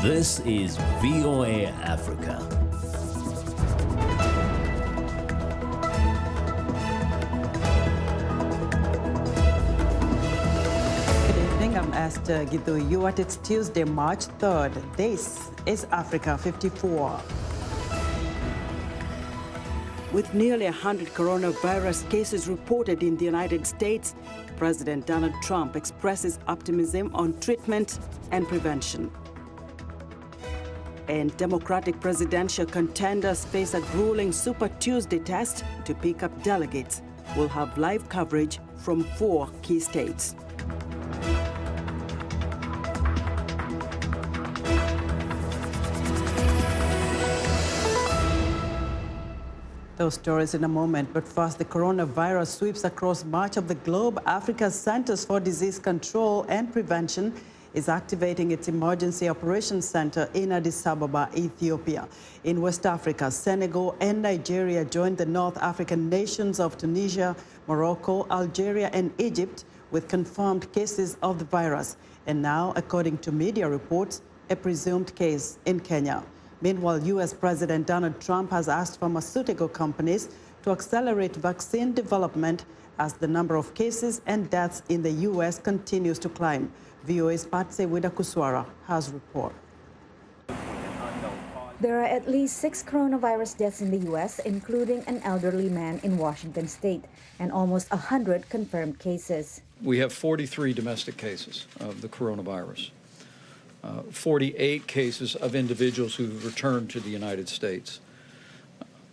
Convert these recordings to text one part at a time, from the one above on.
This is VOA Africa. Good evening, I'm Esther Githui-Ewart. It's Tuesday, March 3rd. This is Africa 54. With nearly 100 coronavirus cases reported in the United States, President Donald Trump expresses optimism on treatment and prevention. And Democratic presidential contenders face a grueling Super Tuesday test to pick up delegates. We'll have live coverage from 4 key states. Those stories in a moment, but first, the coronavirus sweeps across much of the globe. Africa's Centers for Disease Control and Prevention is activating its Emergency Operations Center in Addis Ababa, Ethiopia. In West Africa, Senegal and Nigeria joined the North African nations of Tunisia, Morocco, Algeria and Egypt with confirmed cases of the virus. And now, according to media reports, a presumed case in Kenya. Meanwhile, U.S. President Donald Trump has asked pharmaceutical companies to accelerate vaccine development as the number of cases and deaths in the U.S. continues to climb. VOA's Patsy Widakuswara has a report. There are at least 6 coronavirus deaths in the U.S., including an elderly man in Washington state, and almost 100 confirmed cases. We have 43 domestic cases of the coronavirus. 48 cases of individuals who've returned to the United States.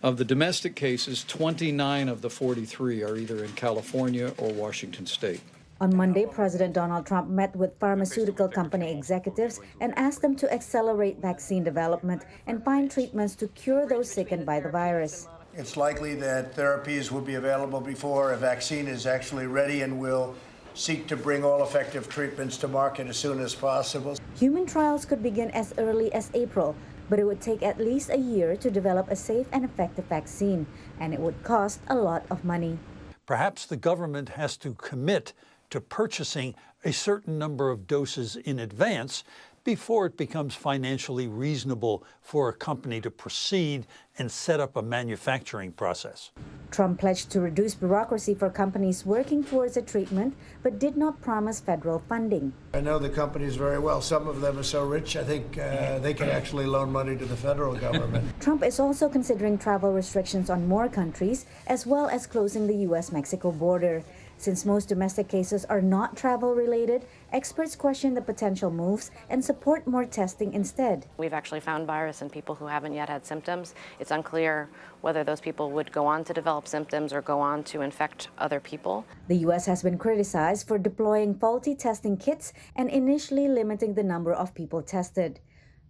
Of the domestic cases, 29 of the 43 are either in California or Washington state. On Monday, President Donald Trump met with pharmaceutical company executives and asked them to accelerate vaccine development and find treatments to cure those sickened by the virus. It's likely that therapies will be available before a vaccine is actually ready, and we'll seek to bring all effective treatments to market as soon as possible. Human trials could begin as early as April, but it would take at least a year to develop a safe and effective vaccine, and it would cost a lot of money. Perhaps the government has to commit to purchasing a certain number of doses in advance before it becomes financially reasonable for a company to proceed and set up a manufacturing process. Trump pledged to reduce bureaucracy for companies working towards a treatment, but did not promise federal funding. I know the companies very well. Some of them are so rich, I think they can actually loan money to the federal government. Trump is also considering travel restrictions on more countries, as well as closing the U.S.-Mexico border. Since most domestic cases are not travel-related, experts question the potential moves and support more testing instead. We've actually found virus in people who haven't yet had symptoms. It's unclear whether those people would go on to develop symptoms or go on to infect other people. The U.S. has been criticized for deploying faulty testing kits and initially limiting the number of people tested.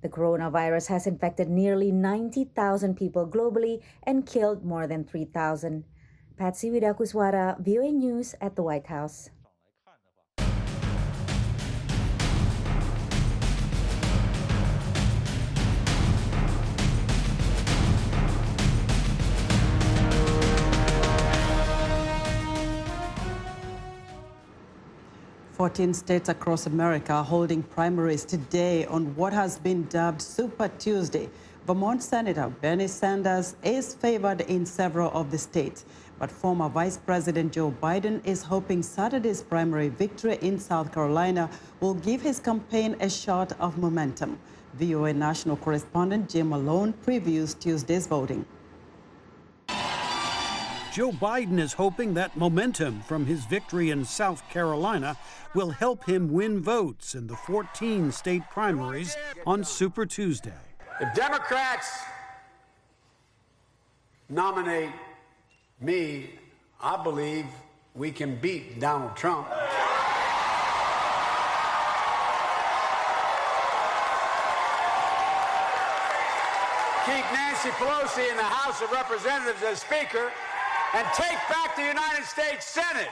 The coronavirus has infected nearly 90,000 people globally and killed more than 3,000. Patsy Widakuswara, VOA News at the White House. Fourteen states across America are holding primaries today on what has been dubbed Super Tuesday. Vermont Senator Bernie Sanders is favored in several of the states, but former Vice President Joe Biden is hoping Saturday's primary victory in South Carolina will give his campaign a shot of momentum. VOA national correspondent Jim Malone previews Tuesday's voting. Joe Biden is hoping that momentum from his victory in South Carolina will help him win votes in the 14 state primaries on Super Tuesday. If Democrats nominate me, I believe we can beat Donald Trump. Keep Nancy Pelosi in the House of Representatives as Speaker and take back the United States Senate.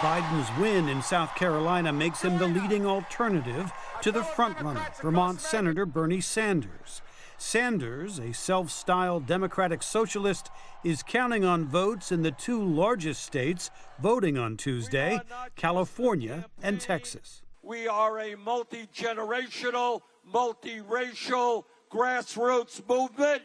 Biden's win in South Carolina makes him the leading alternative to the frontrunner, Vermont Senator Bernie Sanders. Sanders, a self-styled Democratic socialist, is counting on votes in the 2 largest states voting on Tuesday, California and Texas. We are a multi-generational multiracial grassroots movement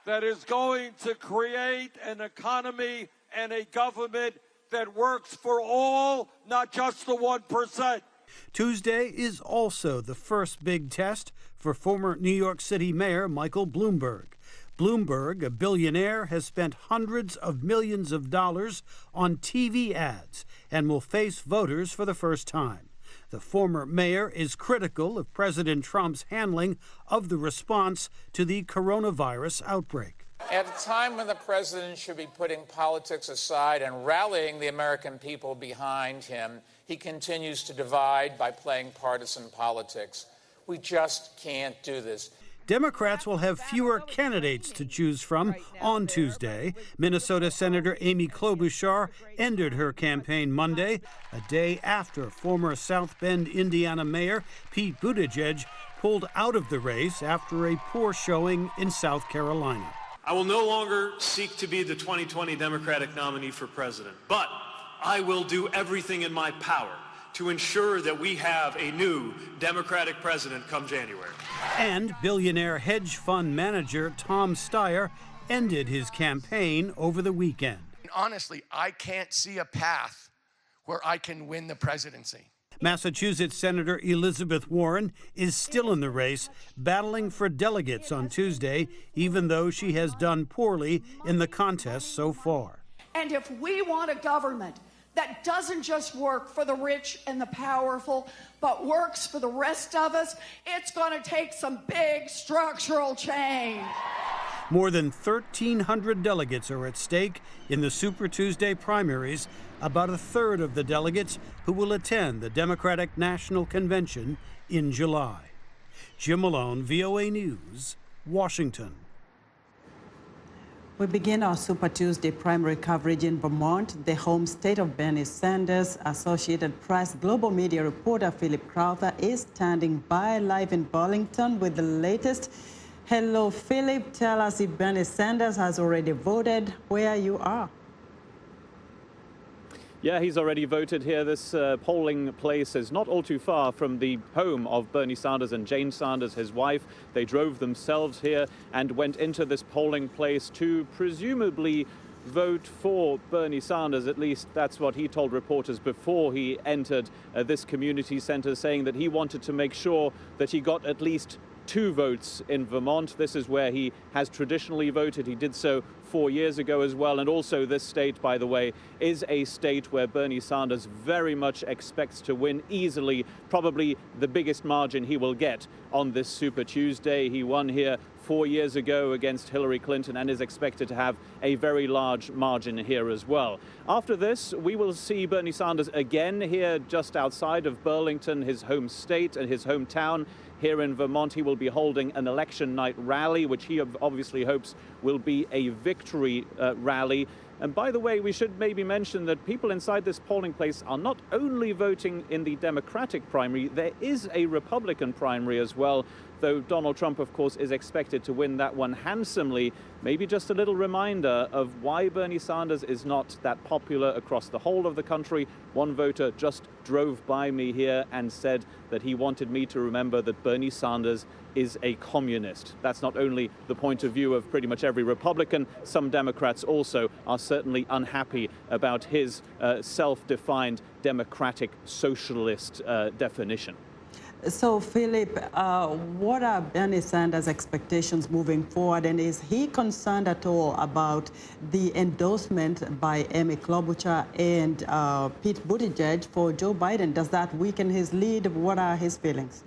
that is going to create an economy and a government that works for all, not just the 1%. Tuesday is also the first big test for former New York City Mayor Michael Bloomberg. Bloomberg, a billionaire, has spent hundreds of millions of dollars on TV ads and will face voters for the first time. The former mayor is critical of President Trump's handling of the response to the coronavirus outbreak. At a time when the president should be putting politics aside and rallying the American people behind him, he continues to divide by playing partisan politics. We just can't do this. Democrats will have fewer candidates to choose from on Tuesday. Minnesota Senator Amy Klobuchar ended her campaign Monday, a day after former South Bend, Indiana Mayor Pete Buttigieg pulled out of the race after a poor showing in South Carolina. I will no longer seek to be the 2020 Democratic nominee for president, but I will do everything in my power to ensure that we have a new Democratic president come January. And billionaire hedge fund manager Tom Steyer ended his campaign over the weekend. Honestly, I can't see a path where I can win the presidency. Massachusetts Senator Elizabeth Warren is still in the race, battling for delegates on Tuesday, even though she has done poorly in the contest so far. And if we want a government that doesn't just work for the rich and the powerful, but works for the rest of us, it's going to take some big structural change. More than 1,300 delegates are at stake in the Super Tuesday primaries, about a third of the delegates who will attend the Democratic National Convention in July. Jim Malone, VOA News, Washington. We begin our Super Tuesday primary coverage in Vermont, the home state of Bernie Sanders. Associated Press global media reporter Philip Crowther is standing by live in Burlington with the latest. Hello, Philip. Tell us if Bernie Sanders has already voted where you are. Yeah, he's already voted here. This polling place is not all too far from the home of Bernie Sanders and Jane Sanders, his wife. They drove themselves here and went into this polling place to presumably vote for Bernie Sanders. At least that's what he told reporters before he entered this community center, saying that he wanted to make sure that he got at least 2 votes in Vermont. This is where he has traditionally voted. He did so 4 years ago as well. And also this state, by the way, is a state where Bernie Sanders very much expects to win easily, probably the biggest margin he will get on this Super Tuesday. He won here 4 years ago against Hillary Clinton and is expected to have a very large margin here as well. After this, we will see Bernie Sanders again here just outside of Burlington, his home state and his hometown. Here in Vermont, he will be holding an election night rally, which he obviously hopes will be a victory rally. And by the way, we should maybe mention that people inside this polling place are not only voting in the Democratic primary, there is a Republican primary as well, though Donald Trump, of course, is expected to win that one handsomely. Maybe just a little reminder of why Bernie Sanders is not that popular across the whole of the country. One voter just drove by me here and said that he wanted me to remember that Bernie Sanders is a communist. That's not only the point of view of pretty much every Republican. Some Democrats also are certainly unhappy about his self-defined democratic socialist definition. So, Philip, what are Bernie Sanders' expectations moving forward? And is he concerned at all about the endorsement by Amy Klobuchar and Pete Buttigieg for Joe Biden? Does that weaken his lead? What are his feelings?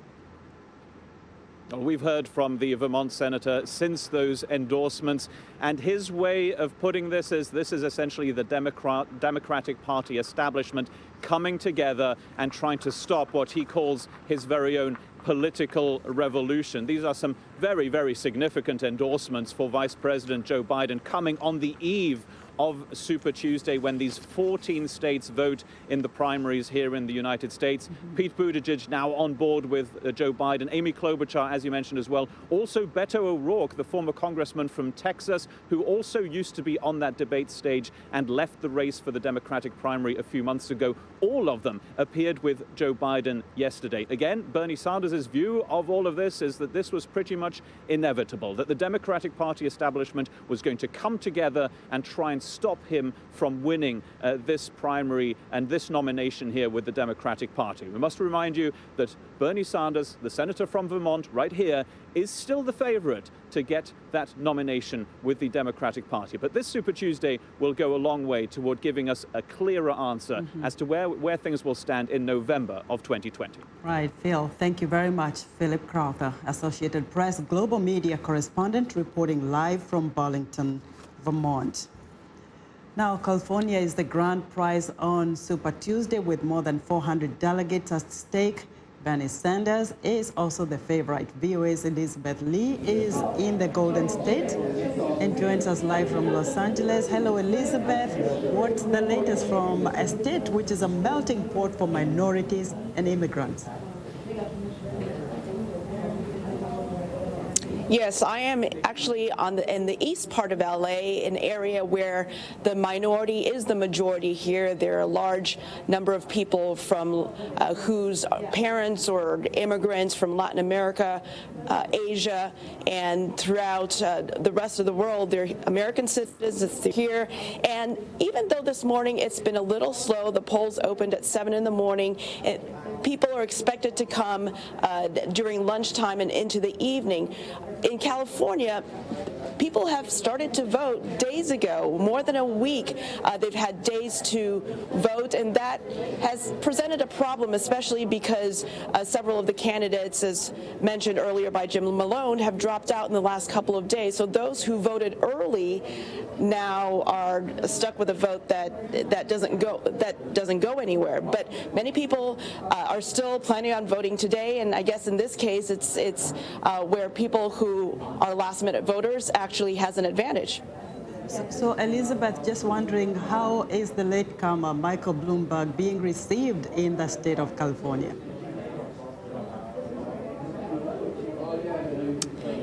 Well, we've heard from the Vermont senator since those endorsements, and his way of putting this is essentially the Democratic Party establishment coming together and trying to stop what he calls his very own political revolution. These are some very, very significant endorsements for Vice President Joe Biden coming on the eve of Super Tuesday when these 14 states vote in the primaries here in the United States. Pete Buttigieg now on board with Joe Biden. Amy Klobuchar, as you mentioned as well. Also Beto O'Rourke, the former congressman from Texas, who also used to be on that debate stage and left the race for the Democratic primary a few months ago. All of them appeared with Joe Biden yesterday. Again, Bernie Sanders' view of all of this is that this was pretty much inevitable, that the Democratic Party establishment was going to come together and try and stop him from winning this primary and this nomination here with the Democratic Party. We must remind you that Bernie Sanders, the senator from Vermont right here, is still the favorite to get that nomination with the Democratic Party. But this Super Tuesday will go a long way toward giving us a clearer answer as to where things will stand in November of 2020. Right, Phil. Thank you very much. Philip Crowther, Associated Press global media correspondent, reporting live from Burlington, Vermont. Now, California is the grand prize on Super Tuesday with more than 400 delegates at stake. Bernie Sanders is also the favorite. VOA's Elizabeth Lee is in the Golden State and joins us live from Los Angeles. Hello, Elizabeth. What's the latest from a state which is a melting pot for minorities and immigrants? Yes, I am actually in the east part of LA, an area where the minority is the majority here. There are a large number of people from whose parents or immigrants from Latin America, Asia, and throughout the rest of the world. They're American citizens here. And even though this morning it's been a little slow, the polls opened at 7 in the morning. People are expected to come during lunchtime and into the evening. In California, people have started to vote days ago, more than a week. They've had days to vote, and that has presented a problem, especially because several of the candidates, as mentioned earlier by Jim Malone, have dropped out in the last couple of days. So those who voted early now are stuck with a vote that doesn't go anywhere. But many people are still planning on voting today, and I guess in this case, it's where people who are last-minute voters actually has an advantage. So Elizabeth, just wondering, how is the latecomer Michael Bloomberg being received in the state of California?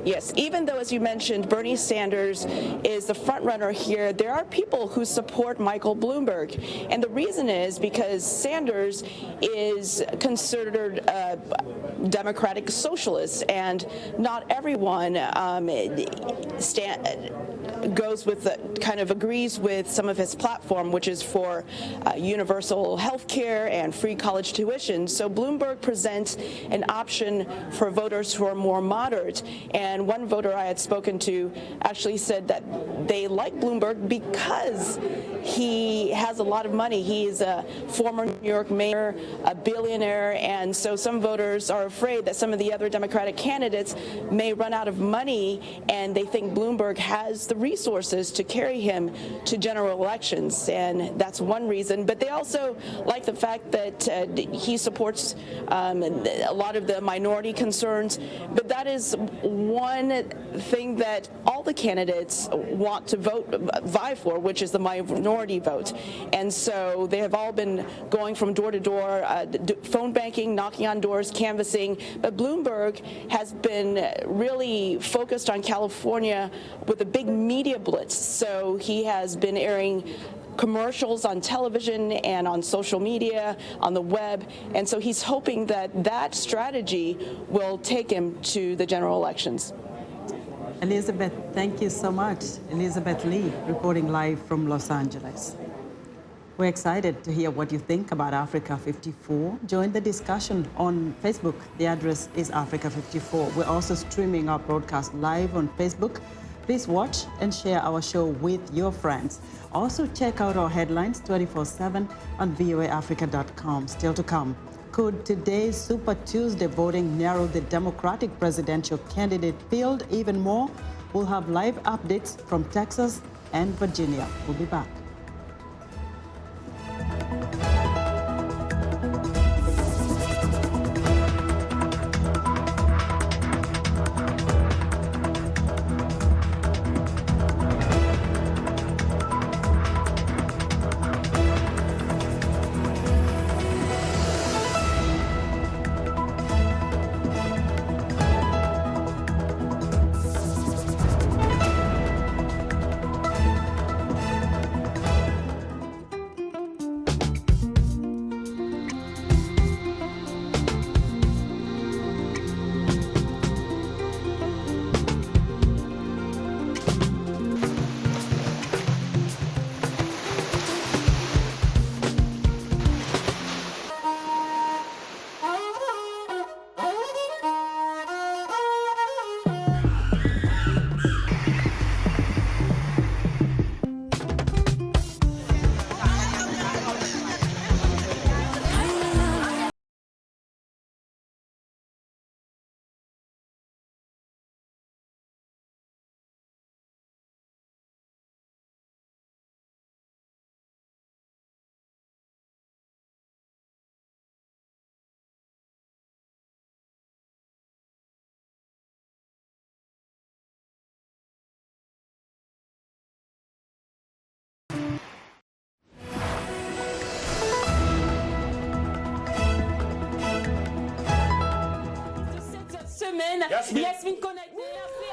Yes, even though, as you mentioned, Bernie Sanders is the front runner here, there are people who support Michael Bloomberg. And the reason is because Sanders is considered a democratic socialist, and not everyone goes with agrees with some of his platform, which is for universal health care and free college tuition. So Bloomberg presents an option for voters who are more moderate. And one voter I had spoken to actually said that they like Bloomberg because he has a lot of money. He is a former New York mayor, a billionaire, and so some voters are afraid that some of the other Democratic candidates may run out of money, and they think Bloomberg has the resources to carry him to general elections, and that's one reason. But they also like the fact that he supports a lot of the minority concerns. But that is one thing that all the candidates want to vie for, which is the minority vote. And so they have all been going from door to door, phone banking, knocking on doors, canvassing. But Bloomberg has been really focused on California with a big media blitz. So he has been airing commercials on television and on social media, on the web. And so he's hoping that that strategy will take him to the general elections. Elizabeth, thank you so much. Elizabeth Lee, reporting live from Los Angeles. We're excited to hear what you think about Africa 54. Join the discussion on Facebook. The address is Africa 54. We're also streaming our broadcast live on Facebook. Please watch and share our show with your friends. Also, check out our headlines 24/7 on voaafrica.com. Still to come. Could today's Super Tuesday voting narrow the Democratic presidential candidate field even more? We'll have live updates from Texas and Virginia. We'll be back.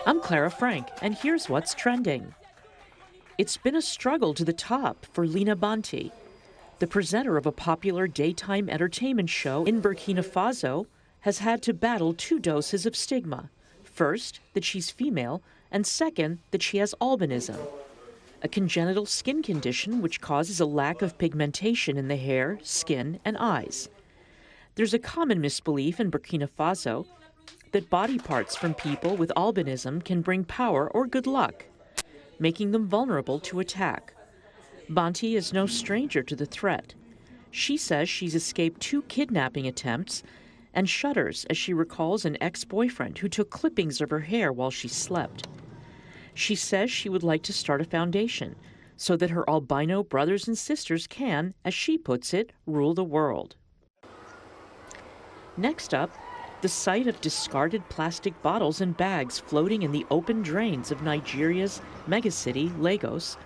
I'm Clara Frank, and here's what's trending. It's been a struggle to the top for Lina Banti. The presenter of a popular daytime entertainment show in Burkina Faso has had to battle 2 doses of stigma. First, that she's female, and second, that she has albinism, a congenital skin condition which causes a lack of pigmentation in the hair, skin, and eyes. There's a common misbelief in Burkina Faso that body parts from people with albinism can bring power or good luck, making them vulnerable to attack. Banti is no stranger to the threat. She says she's escaped 2 kidnapping attempts and shudders as she recalls an ex-boyfriend who took clippings of her hair while she slept. She says she would like to start a foundation so that her albino brothers and sisters can, as she puts it, rule the world. Next up, the sight of discarded plastic bottles and bags floating in the open drains of Nigeria's megacity, Lagos,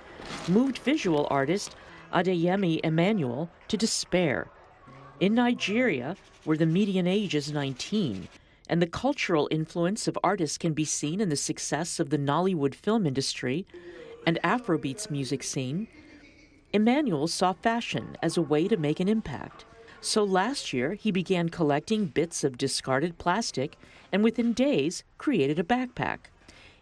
moved visual artist Adeyemi Emmanuel to despair. In Nigeria, where the median age is 19, and the cultural influence of artists can be seen in the success of the Nollywood film industry and Afrobeats music scene, Emmanuel saw fashion as a way to make an impact. So last year, he began collecting bits of discarded plastic and within days created a backpack.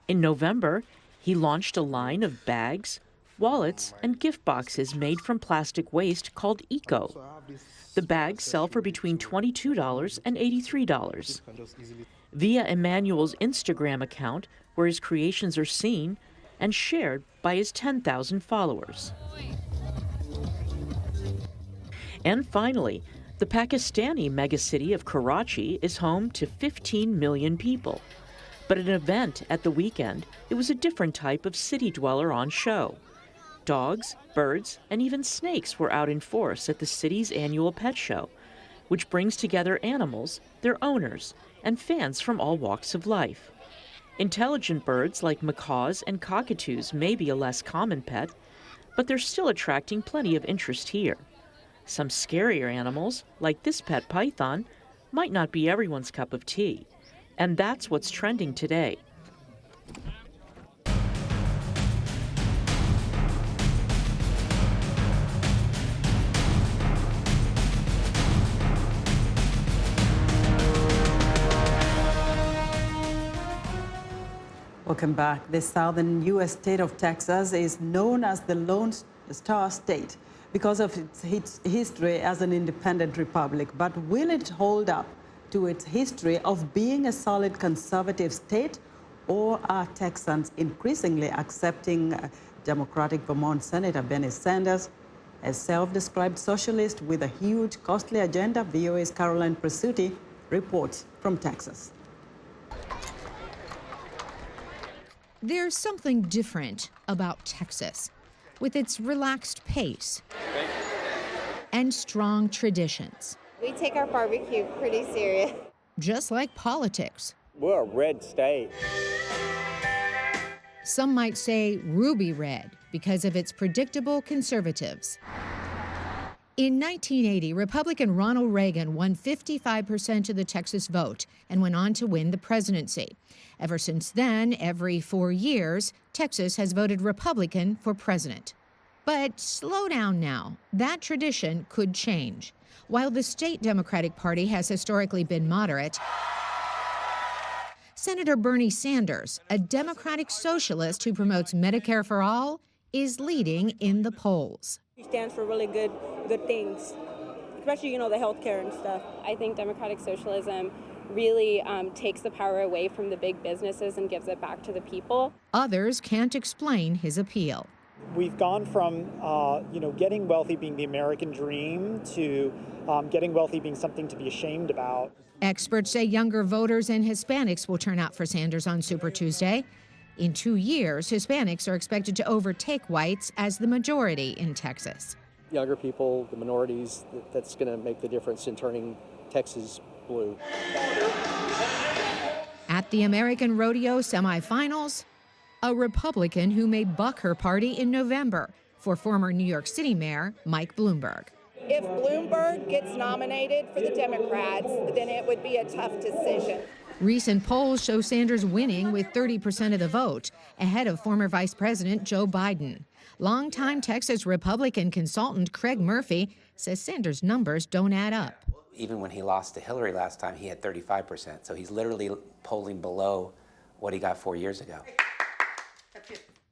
In November, he launched a line of bags, wallets, and gift boxes made from plastic waste called Eco. The bags sell for between $22 and $83. Via Emmanuel's Instagram account, where his creations are seen and shared by his 10,000 followers. And finally, the Pakistani megacity of Karachi is home to 15 million people. But at an event at the weekend, it was a different type of city dweller on show. Dogs, birds, and even snakes were out in force at the city's annual pet show, which brings together animals, their owners, and fans from all walks of life. Intelligent birds like macaws and cockatoos may be a less common pet, but they're still attracting plenty of interest here. Some scarier animals, like this pet python, might not be everyone's cup of tea. And that's what's trending today. Welcome back. The southern U.S. state of Texas is known as the Lone Star State because of its history as an independent republic. But will it hold up to its history of being a solid conservative state, or are Texans increasingly accepting Democratic Vermont Senator Bernie Sanders, a self-described socialist with a huge, costly agenda? VOA's Caroline Presutti reports from Texas. There's something different about Texas, with its relaxed pace and strong traditions. We take our barbecue pretty serious. Just like politics. We're a red state. Some might say ruby red because of its predictable conservatives. In 1980, Republican Ronald Reagan won 55% of the Texas vote and went on to win the presidency. Ever since then, every 4 years, Texas has voted Republican for president. But slow down now. That tradition could change. While the state Democratic Party has historically been moderate, Senator Bernie Sanders, a Democratic socialist who promotes Medicare for all, is leading in the polls. He stands for really good things, especially, the healthcare and stuff. I think democratic socialism really takes the power away from the big businesses and gives it back to the people. Others can't explain his appeal. We've gone from, getting wealthy being the American dream to getting wealthy being something to be ashamed about. Experts say younger voters and Hispanics will turn out for Sanders on Super Tuesday. In 2 years, Hispanics are expected to overtake whites as the majority in Texas. Younger people, the minorities, that's going to make the difference in turning Texas blue. At the American Rodeo semifinals, a Republican who may buck her party in November for former New York City Mayor Mike Bloomberg. If Bloomberg gets nominated for the Democrats, then it would be a tough decision. Recent polls show Sanders winning with 30% of the vote, ahead of former Vice President Joe Biden. Longtime Texas Republican consultant Craig Murphy says Sanders' numbers don't add up. Even when he lost to Hillary last time, he had 35%. So he's literally polling below what he got 4 years ago.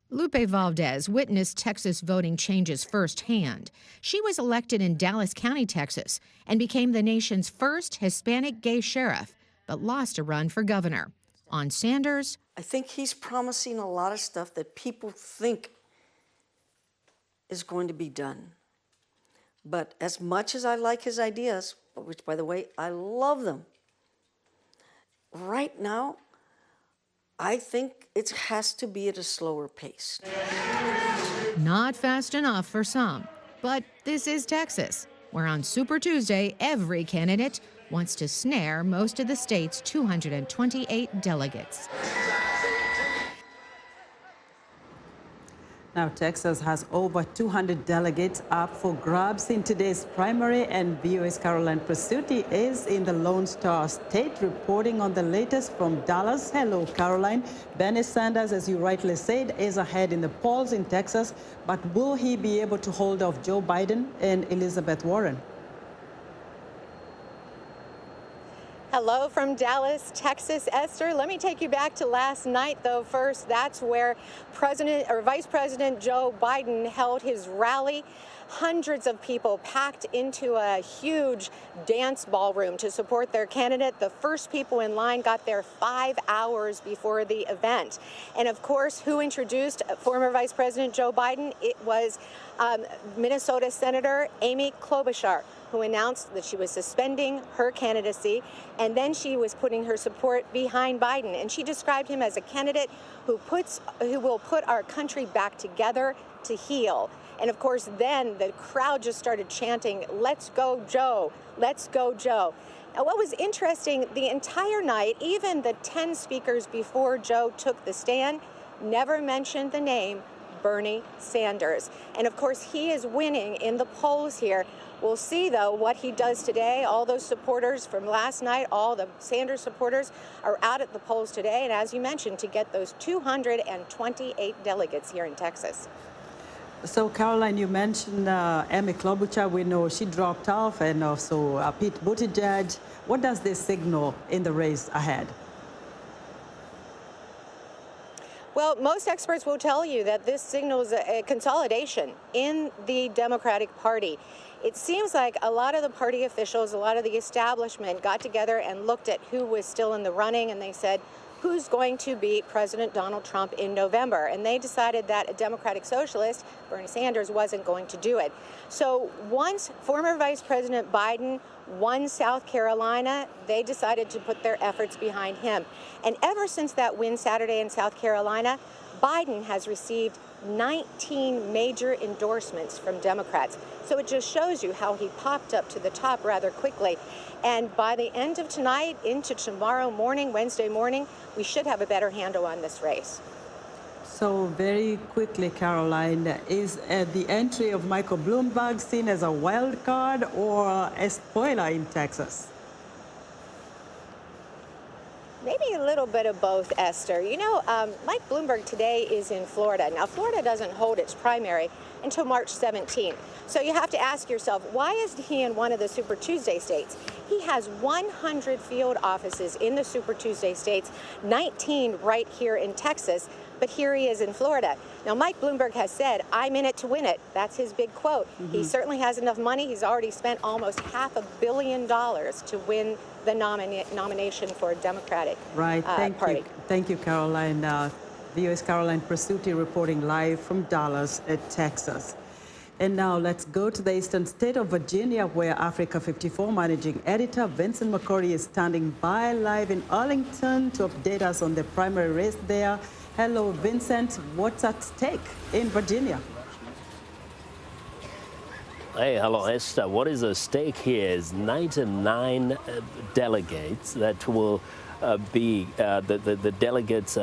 Lupe Valdez witnessed Texas voting changes firsthand. She was elected in Dallas County, Texas, and became the nation's first Hispanic gay sheriff, but lost a run for governor. On Sanders, I think he's promising a lot of stuff that people think is going to be done. But as much as I like his ideas, which, by the way, I love them, right now, I think it has to be at a slower pace. not fast enough for some. But this is Texas, where on Super Tuesday, every candidate wants to snare most of the state's 228 delegates. Now, Texas has over 200 delegates up for grabs in today's primary, and VOA's Caroline Presutti is in the Lone Star State reporting on the latest from Dallas. Hello, Caroline. Bernie Sanders, as you rightly said, is ahead in the polls in Texas, but will he be able to hold off Joe Biden and Elizabeth Warren? Hello from Dallas, Texas. Esther, let me take you back to last night, though. First, that's where Vice President Joe Biden held his rally. Hundreds of people packed into a huge dance ballroom to support their candidate. The first people in line got there 5 hours before the event. And of course, who introduced former Vice President Joe Biden? It was Minnesota Senator Amy Klobuchar, who announced that she was suspending her candidacy, and then she was putting her support behind Biden. And she described him as a candidate who will put our country back together to heal. And of course, then the crowd just started chanting, "Let's go, Joe! Let's go, Joe!" Now, what was interesting, the entire night, even the 10 speakers before Joe took the stand never mentioned the name Bernie Sanders. And of course, he is winning in the polls here. We'll see, though, what he does today. All those supporters from last night, all the Sanders supporters, are out at the polls today. And as you mentioned, to get those 228 delegates here in Texas. So, Caroline, you mentioned Amy Klobuchar. We know she dropped off, and also Pete Buttigieg. What does this signal in the race ahead? Well, most experts will tell you that this signals a consolidation in the Democratic Party. It seems like a lot of the party officials, a lot of the establishment got together and looked at who was still in the running, and they said, who's going to beat President Donald Trump in November? And they decided that a Democratic socialist, Bernie Sanders, wasn't going to do it. So once former Vice President Biden won South Carolina, they decided to put their efforts behind him. And ever since that win Saturday in South Carolina, Biden has received 19 major endorsements from Democrats. So it just shows you how he popped up to the top rather quickly. And by the end of tonight into tomorrow morning, Wednesday morning, we should have a better handle on this race. So very quickly, Caroline, is the entry of Michael Bloomberg seen as a wild card or a spoiler in Texas? Maybe a little bit of both, Esther. You know, Mike Bloomberg today is in Florida. Now, Florida doesn't hold its primary until March 17th. So you have to ask yourself, why is he in one of the Super Tuesday states? He has 100 field offices in the Super Tuesday states, 19 right here in Texas, but here he is in Florida. Now, Mike Bloomberg has said, I'm in it to win it. That's his big quote. He certainly has enough money. He's already spent almost $500 million to win the nomination for a Democratic Party. Thank you, Caroline. VOA's Caroline Presutti reporting live from Dallas, Texas. And now let's go to the eastern state of Virginia, where Africa 54 managing editor Vincent McCurry is standing by live in Arlington to update us on the primary race there. Hello, Vincent. What's at stake in Virginia? Hey, hello, Esther. What is at stake here is 99 delegates that will be the delegates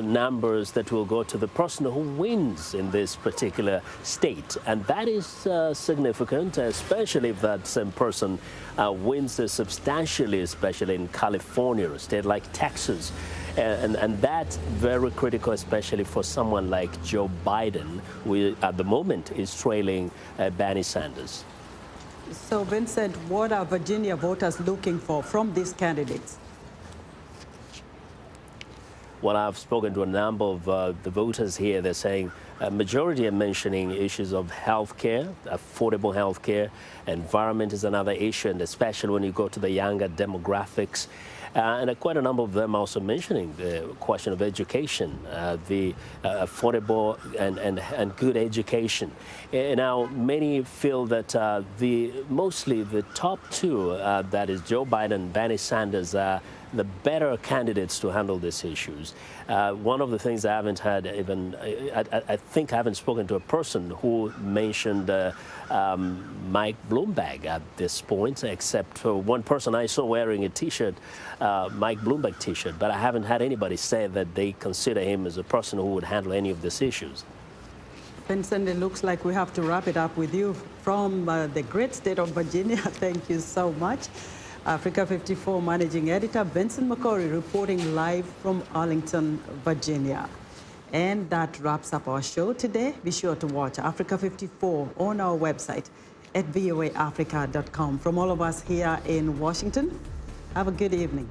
numbers that will go to the person who wins in this particular state. And that is significant, especially if that same person wins substantially, especially in California, a state like Texas. And that's very critical, especially for someone like Joe Biden, who at the moment is trailing Bernie Sanders. So, Vincent, what are Virginia voters looking for from these candidates? Well, I've spoken to a number of the voters here. They're saying a majority are mentioning issues of health care, affordable health care. Environment is another issue, and especially when you go to the younger demographics. And quite a number of them also mentioning the question of education, the affordable and good education. Now, many feel that mostly the top two, that is Joe Biden and Bernie Sanders, are the better candidates to handle these issues. One of the things I haven't had even, I think I haven't spoken to a person who mentioned Mike Bloomberg at this point, except for one person I saw wearing a T-shirt, Mike Bloomberg T-shirt, but I haven't had anybody say that they consider him as a person who would handle any of these issues. Vincent, it looks like we have to wrap it up with you from the great state of Virginia. Thank you so much. Africa 54 Managing Editor Vincent McCory reporting live from Arlington, Virginia. And that wraps up our show today. Be sure to watch Africa 54 on our website at voaafrica.com. From all of us here in Washington, have a good evening.